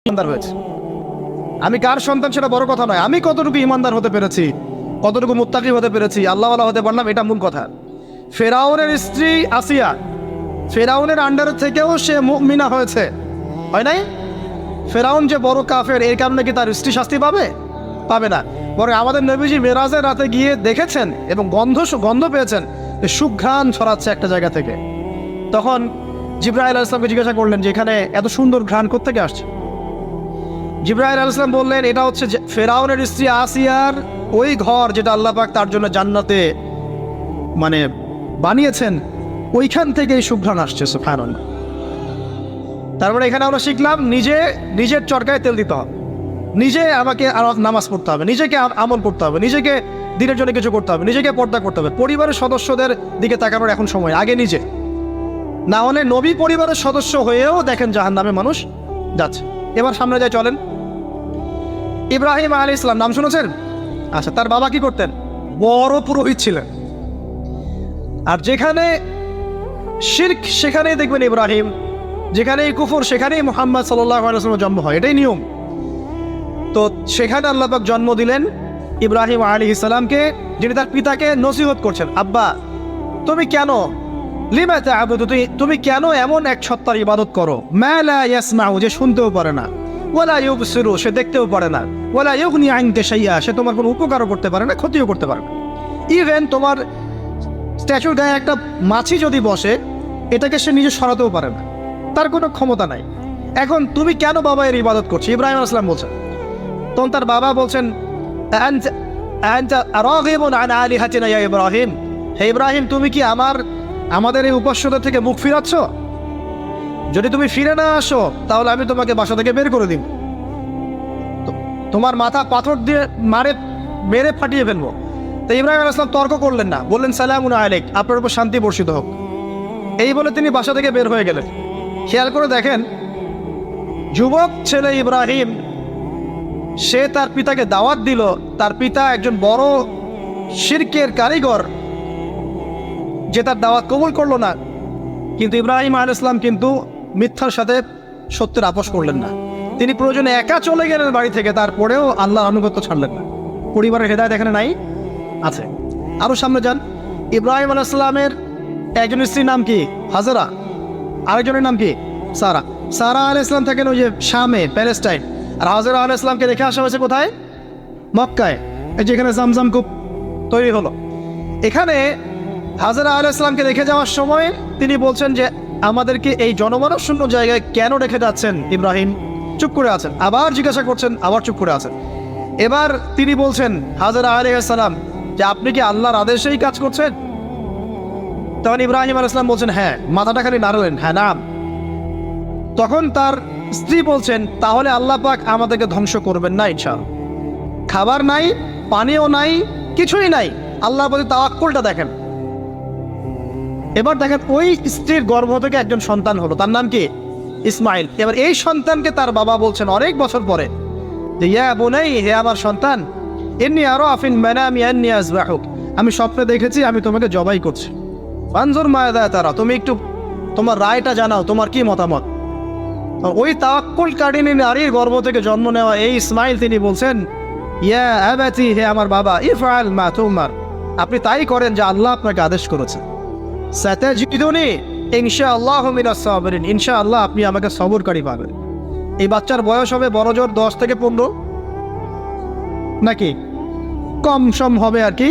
ইমানদার হয়েছে। আমি কার সন্তান সেটা বড় কথা নয়, আমি কতটুকু ইমানদার হতে পেরেছি, কতটুকু মুত্তাকি হতে পেরেছি, আল্লাহওয়ালা হতে পারলাম, এটা মূল কথা। ফেরাউনের স্ত্রী আসিয়া ফেরাউনের আন্ডারে থেকেও সে মুমিনা হয়েছে, হয় নাই? ফেরাউন যে বড় কাফের, এর কারণে কি তার স্ত্রী শাস্তি পাবে? পাবে না। বরং আমাদের নবীজি মেরাজের রাতে গিয়ে দেখেছেন এবং গন্ধ পেয়েছেন, সুঘ্রাণ ছড়াচ্ছে একটা জায়গা থেকে। তখন জিবরাইল আলাইহিস সালামকে জিজ্ঞাসা করলেন যে এখানে এত সুন্দর ঘ্রাণ কোত্থেকে আসছে? জিবরাইল আলাইহিস সালাম বললেন এটা হচ্ছে ফেরাউনের স্ত্রী আসিয়ার ওই ঘর যেটা আল্লাহ পাক তার জন্য জান্নাতে মানে বানিয়েছেন, ওইখান থেকে এই সুঘ্রাণ আসছে। সুবহানাল্লাহ। তারপরে এখানে আমরা শিখলাম নিজের চরকায় তেল দিতে হবে, নিজে আমাকে নামাজ পড়তে হবে, নিজেকে আমল করতে হবে, নিজেকে দিনের জন্য কিছু করতে হবে, নিজেকে পর্দা করতে হবে। পরিবারের সদস্যদের দিকে তাকানোর এখন সময়, আগে নিজে। না হলে নবী পরিবারের সদস্য হয়েও দেখেন জাহান্নামে মানুষ যাচ্ছে। এবার সামনে যায় চলেন। ইব্রাহিম আলাইহিস সালাম নাম শুনেছেন? আচ্ছা, তার বাবা কি করতেন? বড় পুরোহিত ছিলেন। আর যেখানে শিরক সেখানেই দেখবেন ইব্রাহিম, যেখানেই কুফর সেখানেই মুহাম্মদ সাল্লাল্লাহু আলাইহি ওয়াসাল্লামের জন্ম হয়, এটাই নিয়ম। তো সেখানে আল্লাহ পাক জন্ম দিলেন ইব্রাহিম আলাইহিস সালামকে, যিনি তার পিতাকে নসিহত করছেন, আব্বা তুমি কেন লিমা তা'বুদু, তুমি কেন এমন এক সত্তার ইবাদত করো, মা লা ইয়াসমাউ, যে শুনতেও পারে না, ওয়ালা ইউবসিরু, সে দেখতেও পারে না, ওয়ালা ইউগনি আনকা শাইআ, সে তোমার কোনো উপকারও করতে পারে না, ক্ষতিও করতে পারে না। ইভেন তোমার স্ট্যাচুর গায়ে একটা মাছি যদি বসে, এটাকে সে নিজে সরাতেও পারে না, তার কোনো ক্ষমতা নাই। এখন তুমি কেন বাবা এর ইবাদত করছো? ইব্রাহিম আলাইহিস সালাম বলছেন। তখন তার বাবা বলছেন, আনতা রাগিবুন আন আলিহাতিনা ইয়া ইব্রাহিম, হে ইব্রাহিম তুমি কি আমাদের এই উপাস্যদের থেকে মুখ ফিরাচ্ছ? যদি তুমি ফিরে না আসো তাহলে আমি তোমাকে বাসা থেকে বের করে দিব, তোমার মাথা পাথর দিয়ে মেরে ফাটিয়ে ফেলবো। তো ইব্রাহিম আলাইহিস সালাম তর্ক করলেন না, বললেন সালামুন আলাইক, আপনার উপর শান্তি বর্ষিত হোক। এই বলে তিনি বাসা থেকে বের হয়ে গেলেন। খেয়াল করে দেখেন, যুবক ছেলে ইব্রাহিম, সে তার পিতাকে দাওয়াত দিল, তার পিতা একজন বড় শিরকের কারিগর, যে তার দাওয়াত কবুল করলো না। কিন্তু ইব্রাহিম আলাইহিস সালাম কিন্তু মিথ্যার সাথে সত্যের আপোষ করলেন না। তিনি প্রয়োজনে একা চলে গেলেন বাড়ি থেকে, তারপরেও আল্লাহর আনুগত্য ছাড়লেন না। পরিবারের হেদায়েত এখানে নাই? আছে। আরও সামনে যান, ইব্রাহিম আলাইহিস সালামের একজন স্ত্রীর নাম কি? হাজেরা। আরেকজনের নাম কি? সারা। সারা আলাইহিস সালাম থাকেন ওই যে শামে, প্যালেস্টাইন। আর হাজেরা আলাইহিস সালামকে রেখে আসা হয়েছে কোথায়? মক্কায়, যেখানে জামজাম কূপ তৈরি হলো। এখানে হাজেরা আলাইহিস সালামকে রেখে যাওয়ার সময় তিনি বলছেন যে আমাদেরকে এই জনমানব শূন্য জায়গায় কেন রেখে যাচ্ছেন ইব্রাহিম? চুপ করে আছেন। আবার জিজ্ঞাসা করছেন, আবার চুপ করে আছেন। এবার তিনি বলছেন হাজেরা আলাইহিস সালাম যে আপনি কি আল্লাহর আদেশেই কাজ করছেন? তখন ইব্রাহিম আলাইহিস সালাম বলছেন হ্যাঁ। মাথাটা খালি নাড়লেন, হ্যাঁ নাম। তখন তার স্ত্রী বলছেন তাহলে আল্লাহ পাক আমাদেরকে ধ্বংস করবেন না ইনশাআল্লাহ। খাবার নাই, পানিও নাই, কিছুই নাই, আল্লাহর প্রতি তাওয়াক্কুলটা দেখেন। এবার দেখেন ওই স্ত্রীর গর্ভ থেকে একজন সন্তান হলো, তার নাম কি? ইসমাইল। এবার এই সন্তানকে তার বাবা বলছেন অনেক বছর পরে যে ইয়া বুনাই, হে আমার সন্তান, ইন্নী আরা ফিল মানামি আন্নী আযবাহুক, আমি স্বপ্নে দেখেছি আমি তোমাকে জবাই করছি। ফানজুর মাযা তারা, তুমি একটু তোমার রায়টা জানাও, তোমার কি মতামত? ওই তাওয়াক্কুলকারিনী নারীর গর্ভ থেকে জন্ম নেওয়া এই ইসমাইল তিনি বলছেন ইয়া আবাতি, হে আমার বাবা, ইফআল মা তুমার, আপনি তাই করেন যা আল্লাহ আপনাকে আদেশ করেছেন। সাতাজিদুনি ইনশাআল্লাহু মিনাস সাবিরিন, ইনশাআল্লাহ আপনি আমাকে সবরকারী পাবেন। এই বাচ্চার বয়স হবে বড়জোর 10 থেকে 15, নাকি কম সম হবে আর কি।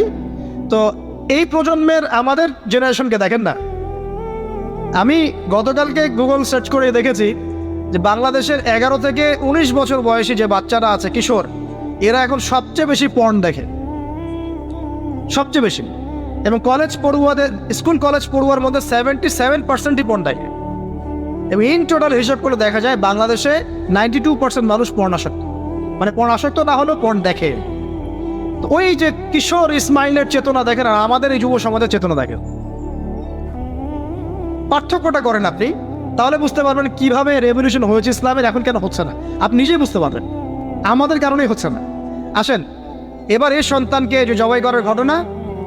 তো এই প্রজন্মের আমাদের জেনারেশনকে দেখেন না। আমি গতকালকে গুগল সার্চ করে দেখেছি যে বাংলাদেশের 11 থেকে 19 বছর বয়সী যে বাচ্চারা আছে, কিশোর, এরা এখন সবচেয়ে বেশি পর্ন দেখে, সবচেয়ে বেশি। এবং স্কুল কলেজ পড়ুয়ার মধ্যে 77%ই পর্ন দেখে। এবং ইন টোটাল হিসাব করে দেখা যায় বাংলাদেশে 92% মানুষ পর্ন আসক্ত, মানে পর্ন আসক্ত না হলেও পর্ন দেখে। তো ওই যে কিশোর ইসমাইলের চেতনা দেখেন আর আমাদের এই যুব সমাজের চেতনা দেখেন, পার্থক্যটা করেন আপনি, তাহলে বুঝতে পারবেন কিভাবে রেভলিউশন হয়েছে ইসলামের, এখন কেন হচ্ছে না। আপনি নিজেই বুঝতে পারবেন আমাদের কারণেই হচ্ছে না। আসেন এবার এই সন্তানকে যে জবাই করার ঘটনা,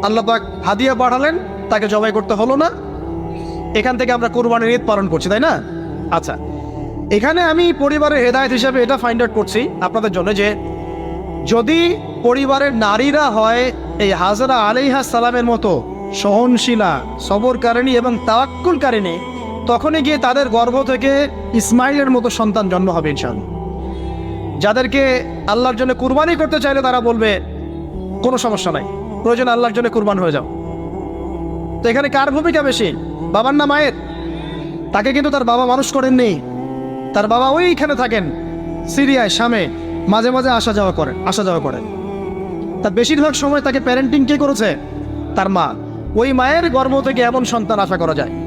আল্লাহ পাক হাদিয়া পাঠালেন, তাকে জবাই করতে হলো না। এখান থেকে আমরা কুরবানির ঈদ পালন করছি, তাই না? আচ্ছা, এখানে আমি পরিবারের হেদায়েত হিসেবে এটা ফাইন্ড আউট করছি আপনাদের জন্য যে যদি পরিবারের নারীরা হয় এই হাজরা আলাইহিস সালামের মতো সহনশীলা, সবরকারিণী এবং তাওয়াক্কুলকারিণী, তখনই গিয়ে তাদের গর্ভ থেকে ইসমাইলের মতো সন্তান জন্ম হবে ইনশাআল্লাহ। যাদেরকে আল্লাহর জন্য কুরবানি করতে চাইলে তারা বলবে কোনো সমস্যা নাই, প্রয়োজন আল্লাহর জন্য কুরবান হয়ে যাও। তো এখানে কার ভূমিকা বেশি, বাবার না মায়ের? তাকে কিন্তু তার বাবা মানুষ করেননি, তার বাবা ওইখানে থাকেন সিরিয়ায়, শামে, মাঝে মাঝে আসা যাওয়া করেন। তার বেশিরভাগ সময় তাকে প্যারেন্টিং কে করেছে? তার মা। ওই মায়ের গর্ভ থেকে এমন সন্তান আশা করা যায়।